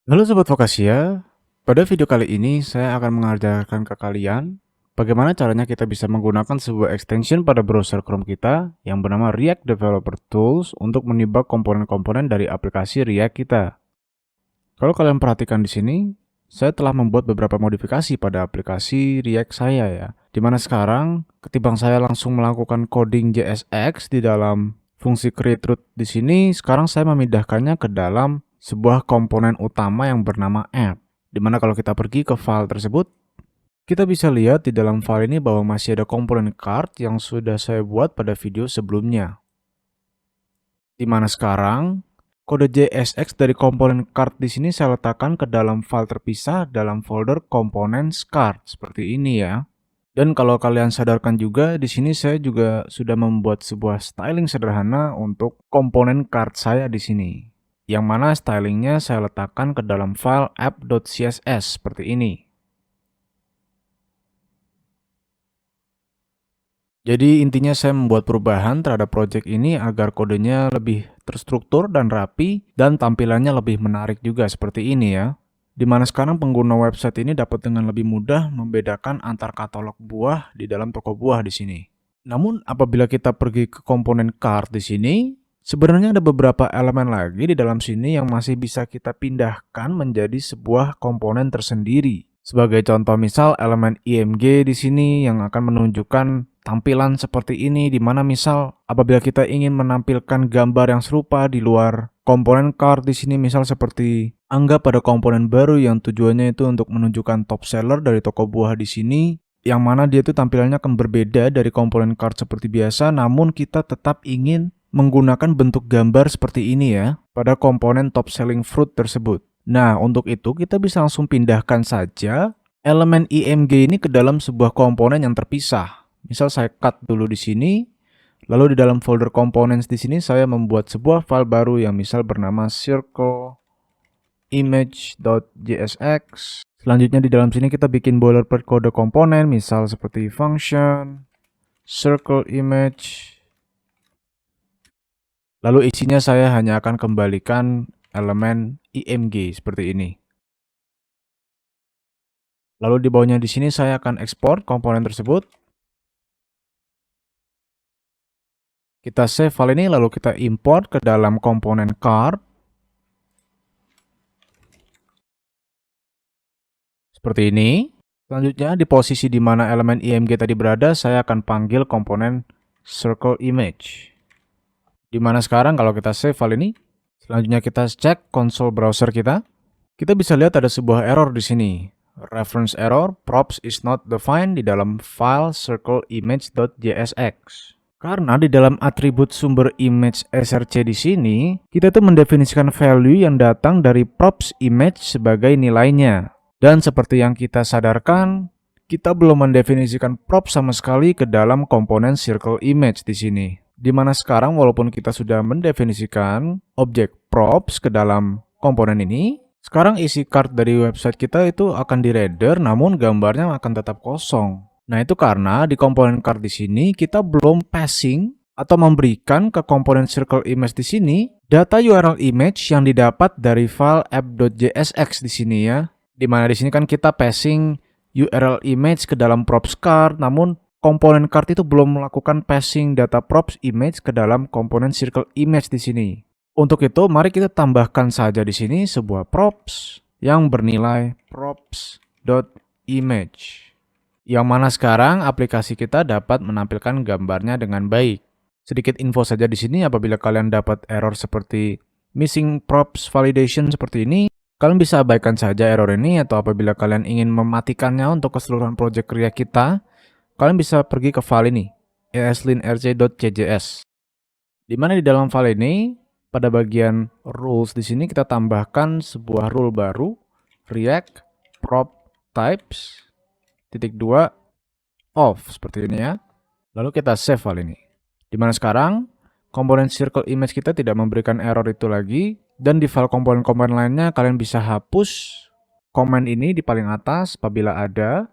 Halo Sobat Vokasia, pada video kali ini saya akan mengajarkan ke kalian bagaimana caranya kita bisa menggunakan sebuah extension pada browser Chrome kita yang bernama React Developer Tools untuk menibak komponen-komponen dari aplikasi React kita. Kalau kalian perhatikan di sini, saya telah membuat beberapa modifikasi pada aplikasi React saya ya. Dimana sekarang ketimbang saya langsung melakukan coding JSX di dalam fungsi create root di sini, sekarang saya memindahkannya ke dalam sebuah komponen utama yang bernama app. Dimana kalau kita pergi ke file tersebut, kita bisa lihat di dalam file ini bahwa masih ada komponen card yang sudah saya buat pada video sebelumnya. Dimana sekarang kode JSX dari komponen card di sini saya letakkan ke dalam file terpisah dalam folder komponen card seperti ini ya. Dan kalau kalian sadarkan juga, di sini saya juga sudah membuat sebuah styling sederhana untuk komponen card saya di sini. Yang mana stylingnya saya letakkan ke dalam file app.css seperti ini. Jadi intinya saya membuat perubahan terhadap project ini agar kodenya lebih terstruktur dan rapi dan tampilannya lebih menarik juga seperti ini ya. Dimana sekarang pengguna website ini dapat dengan lebih mudah membedakan antar katalog buah di dalam toko buah di sini. Namun apabila kita pergi ke komponen cart di sini, sebenarnya ada beberapa elemen lagi di dalam sini yang masih bisa kita pindahkan menjadi sebuah komponen tersendiri. Sebagai contoh misal elemen IMG di sini yang akan menunjukkan tampilan seperti ini, di mana misal apabila kita ingin menampilkan gambar yang serupa di luar komponen cart di sini, misal seperti anggap ada komponen baru yang tujuannya itu untuk menunjukkan top seller dari toko buah di sini, yang mana dia itu tampilannya akan berbeda dari komponen card seperti biasa, namun kita tetap ingin menggunakan bentuk gambar seperti ini ya pada komponen top selling fruit tersebut. Nah, untuk itu kita bisa langsung pindahkan saja elemen IMG ini ke dalam sebuah komponen yang terpisah. Misal saya cut dulu di sini, lalu di dalam folder components di sini saya membuat sebuah file baru yang misal bernama circle image.jsx. Selanjutnya di dalam sini kita bikin boilerplate kode komponen, misal seperti function, circle image. Lalu isinya saya hanya akan kembalikan elemen img seperti ini. Lalu di bawahnya di sini saya akan ekspor komponen tersebut. Kita save file ini lalu kita import ke dalam komponen card. Seperti ini. Selanjutnya di posisi di mana elemen img tadi berada, saya akan panggil komponen circle image. Dimana sekarang kalau kita save file ini, selanjutnya kita cek konsol browser kita bisa lihat ada sebuah error di sini. Reference error, props is not defined di dalam file circle image.jsx. Karena di dalam atribut sumber image src di sini, kita tuh mendefinisikan value yang datang dari props image sebagai nilainya. Dan seperti yang kita sadarkan, kita belum mendefinisikan props sama sekali ke dalam komponen circle image di sini. Dimana sekarang walaupun kita sudah mendefinisikan objek props ke dalam komponen ini, sekarang isi card dari website kita itu akan di-render namun gambarnya akan tetap kosong. Nah, itu karena di komponen card di sini kita belum passing atau memberikan ke komponen circle image di sini data URL image yang didapat dari file app.jsx di sini ya. Dimana di sini kan kita passing URL image ke dalam props card, namun komponen card itu belum melakukan passing data props image ke dalam komponen circle image di sini. Untuk itu, mari kita tambahkan saja di sini sebuah props yang bernilai props.image. Yang mana sekarang aplikasi kita dapat menampilkan gambarnya dengan baik. Sedikit info saja di sini, apabila kalian dapat error seperti missing props validation seperti ini, kalian bisa abaikan saja error ini, atau apabila kalian ingin mematikannya untuk keseluruhan project React kita, kalian bisa pergi ke file ini, eslinrc.cjs. Di mana di dalam file ini, pada bagian rules di sini kita tambahkan sebuah rule baru, React prop types titik 2 off seperti ini ya. Lalu kita save file ini. Dimana sekarang komponen circle image kita tidak memberikan error itu lagi, dan di file komponen-komponen lainnya kalian bisa hapus komen ini di paling atas apabila ada.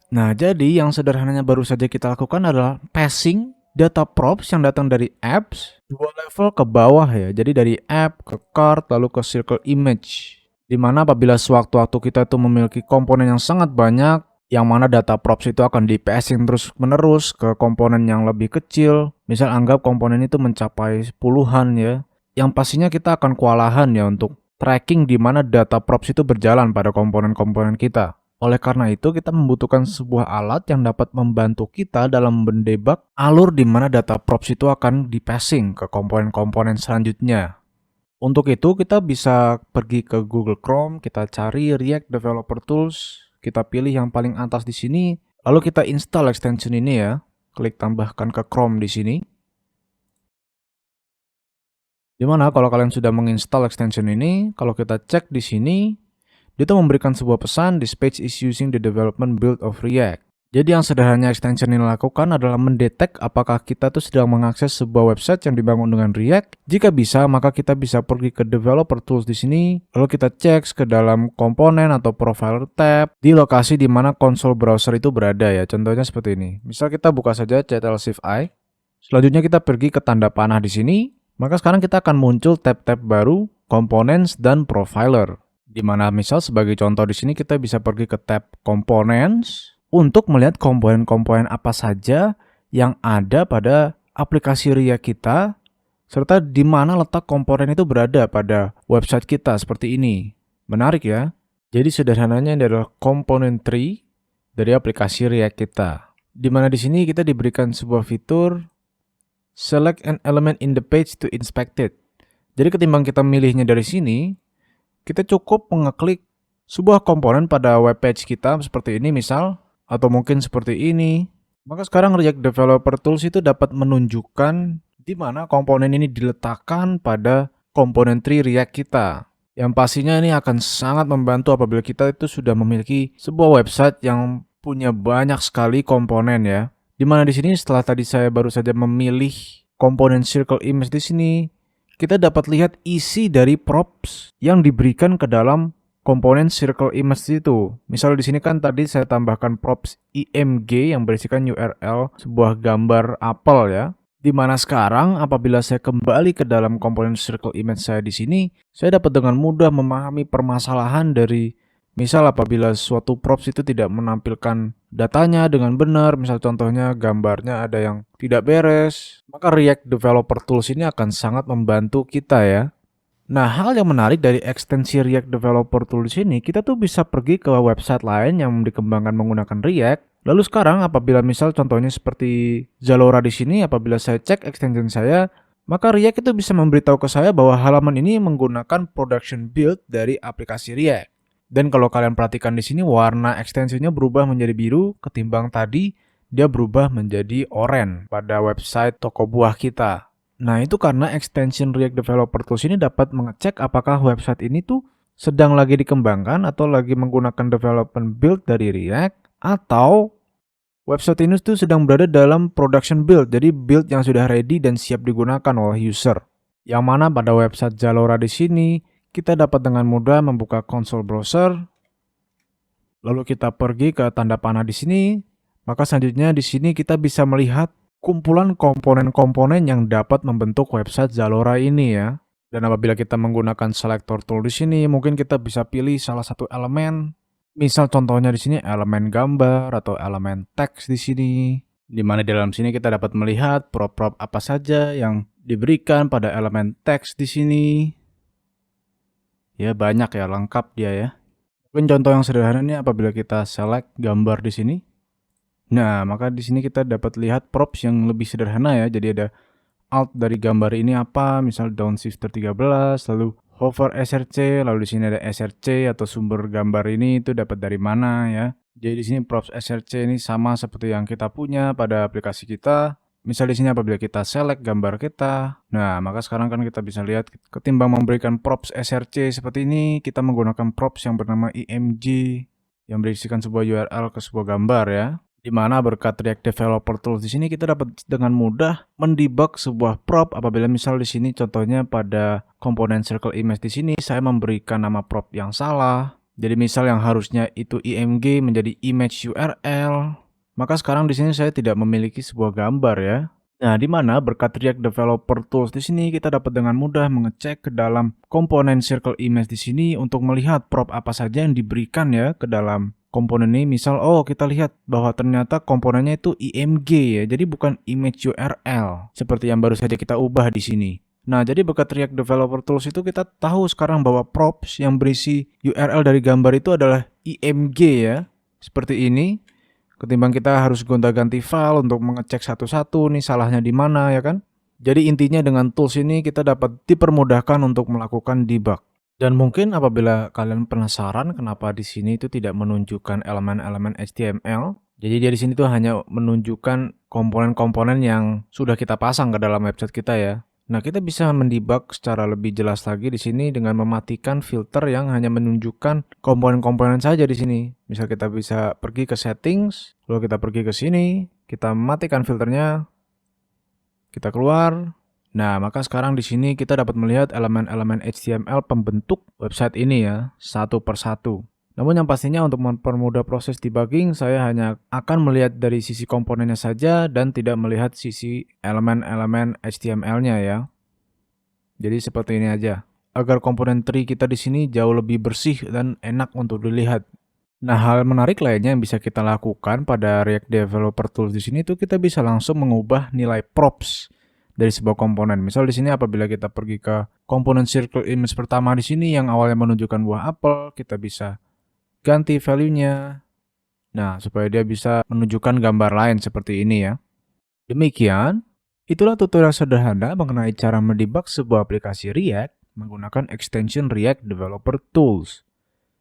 Nah, jadi yang sederhananya baru saja kita lakukan adalah passing data props yang datang dari apps 2 level ke bawah ya. Jadi dari app ke card lalu ke circle image. Dimana apabila sewaktu-waktu kita itu memiliki komponen yang sangat banyak, yang mana data props itu akan di passing terus menerus ke komponen yang lebih kecil. Misal anggap komponen itu mencapai puluhan ya. Yang pastinya kita akan kewalahan ya untuk tracking di mana data props itu berjalan pada komponen-komponen kita. Oleh karena itu, kita membutuhkan sebuah alat yang dapat membantu kita dalam mendebak alur di mana data props itu akan di-passing ke komponen-komponen selanjutnya. Untuk itu, kita bisa pergi ke Google Chrome, kita cari React Developer Tools, kita pilih yang paling atas di sini, lalu kita install extension ini ya. Klik tambahkan ke Chrome di sini. Dimana kalau kalian sudah menginstal extension ini, kalau kita cek di sini, dia tuh memberikan sebuah pesan, "This page is using the development build of React." Jadi yang sederhananya extension ini lakukan adalah mendetek apakah kita tuh sedang mengakses sebuah website yang dibangun dengan React. Jika bisa, maka kita bisa pergi ke developer tools di sini, lalu kita cek ke dalam komponen atau profile tab di lokasi di mana konsol browser itu berada ya. Contohnya seperti ini. Misal kita buka saja Ctrl Shift I. Selanjutnya kita pergi ke tanda panah di sini, maka sekarang kita akan muncul tab-tab baru, Components dan Profiler. Di mana misal sebagai contoh di sini kita bisa pergi ke tab Components untuk melihat komponen-komponen apa saja yang ada pada aplikasi React kita serta di mana letak komponen itu berada pada website kita seperti ini. Menarik ya. Jadi sederhananya ini adalah component tree dari aplikasi React kita. Di mana di sini kita diberikan sebuah fitur select an element in the page to inspect it. Jadi ketimbang kita milihnya dari sini, kita cukup mengeklik sebuah komponen pada web page kita seperti ini misal, atau mungkin seperti ini. Maka sekarang React Developer Tools itu dapat menunjukkan di mana komponen ini diletakkan pada komponen tree React kita. Yang pastinya ini akan sangat membantu apabila kita itu sudah memiliki sebuah website yang punya banyak sekali komponen ya. Dimana di sini setelah tadi saya baru saja memilih komponen circle image di sini, kita dapat lihat isi dari props yang diberikan ke dalam komponen circle image itu. Misal di sini kan tadi saya tambahkan props img yang berisikan URL sebuah gambar apel ya. Dimana sekarang apabila saya kembali ke dalam komponen circle image saya di sini, saya dapat dengan mudah memahami permasalahan dari misal apabila suatu props itu tidak menampilkan datanya dengan benar, misal contohnya gambarnya ada yang tidak beres, maka React Developer Tools ini akan sangat membantu kita ya. Nah, hal yang menarik dari ekstensi React Developer Tools ini, kita tuh bisa pergi ke website lain yang dikembangkan menggunakan React. Lalu sekarang apabila misal contohnya seperti Zalora di sini, apabila saya cek extension saya, maka React itu bisa memberitahu ke saya bahwa halaman ini menggunakan production build dari aplikasi React. Dan kalau kalian perhatikan di sini warna ekstensinya berubah menjadi biru ketimbang tadi dia berubah menjadi oranye pada website toko buah kita. Nah, itu karena extension React Developer Tools ini dapat mengecek apakah website ini tuh sedang lagi dikembangkan atau lagi menggunakan development build dari React atau website ini tuh sedang berada dalam production build, jadi build yang sudah ready dan siap digunakan oleh user. Yang mana pada website Zalora di sini kita dapat dengan mudah membuka konsol browser, lalu kita pergi ke tanda panah di sini, maka selanjutnya di sini kita bisa melihat kumpulan komponen-komponen yang dapat membentuk website Zalora ini ya. Dan apabila kita menggunakan selector tool di sini, mungkin kita bisa pilih salah satu elemen. Misal contohnya di sini elemen gambar atau elemen teks di sini. Di mana di dalam sini kita dapat melihat prop-prop apa saja yang diberikan pada elemen teks di sini. Ya banyak ya, lengkap dia ya. Mungkin contoh yang sederhana ini apabila kita select gambar di sini. Nah, maka di sini kita dapat lihat props yang lebih sederhana ya. Jadi ada alt dari gambar ini apa, misal downshifter 13, lalu hover src, lalu di sini ada src atau sumber gambar ini itu dapat dari mana ya. Jadi di sini props src ini sama seperti yang kita punya pada aplikasi kita. Misal di sini apabila kita select gambar kita, nah maka sekarang kan kita bisa lihat ketimbang memberikan props src seperti ini, kita menggunakan props yang bernama img yang berisikan sebuah URL ke sebuah gambar ya. Dimana berkat React Developer Tools di sini kita dapat dengan mudah mendebug sebuah prop apabila misal di sini contohnya pada komponen circle image di sini saya memberikan nama prop yang salah. Jadi misal yang harusnya itu IMG menjadi image URL, maka sekarang di sini saya tidak memiliki sebuah gambar ya. Nah, di mana berkat React Developer Tools di sini kita dapat dengan mudah mengecek ke dalam komponen Circle Image di sini untuk melihat prop apa saja yang diberikan ya ke dalam komponen ini. Misal, oh kita lihat bahwa ternyata komponennya itu IMG ya, jadi bukan image URL seperti yang baru saja kita ubah di sini. Nah, jadi berkat React Developer Tools itu kita tahu sekarang bahwa props yang berisi URL dari gambar itu adalah IMG ya, seperti ini. Ketimbang kita harus gonta-ganti file untuk mengecek satu-satu nih salahnya di mana ya kan. Jadi intinya dengan tools ini kita dapat dipermudahkan untuk melakukan debug. Dan mungkin apabila kalian penasaran kenapa di sini itu tidak menunjukkan elemen-elemen HTML, jadi dia di sini tuh hanya menunjukkan komponen-komponen yang sudah kita pasang ke dalam website kita ya. Nah, kita bisa mendebug secara lebih jelas lagi di sini dengan mematikan filter yang hanya menunjukkan komponen-komponen saja di sini. Misal kita bisa pergi ke settings, lalu kita pergi ke sini, kita matikan filternya, kita keluar. Nah, maka sekarang di sini kita dapat melihat elemen-elemen HTML pembentuk website ini ya, satu per satu. Namun yang pastinya untuk mempermudah proses debugging, saya hanya akan melihat dari sisi komponennya saja dan tidak melihat sisi elemen-elemen HTML-nya ya. Jadi seperti ini aja, agar komponen tree kita di sini jauh lebih bersih dan enak untuk dilihat. Nah, hal menarik lainnya yang bisa kita lakukan pada React Developer Tools di sini itu kita bisa langsung mengubah nilai props dari sebuah komponen. Misal di sini apabila kita pergi ke komponen Circle Image pertama di sini yang awalnya menunjukkan buah apel, kita bisa ganti value-nya. Nah, supaya dia bisa menunjukkan gambar lain seperti ini ya. Demikian, itulah tutorial sederhana mengenai cara mendebug sebuah aplikasi React menggunakan extension React Developer Tools.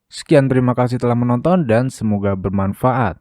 Sekian, terima kasih telah menonton dan semoga bermanfaat.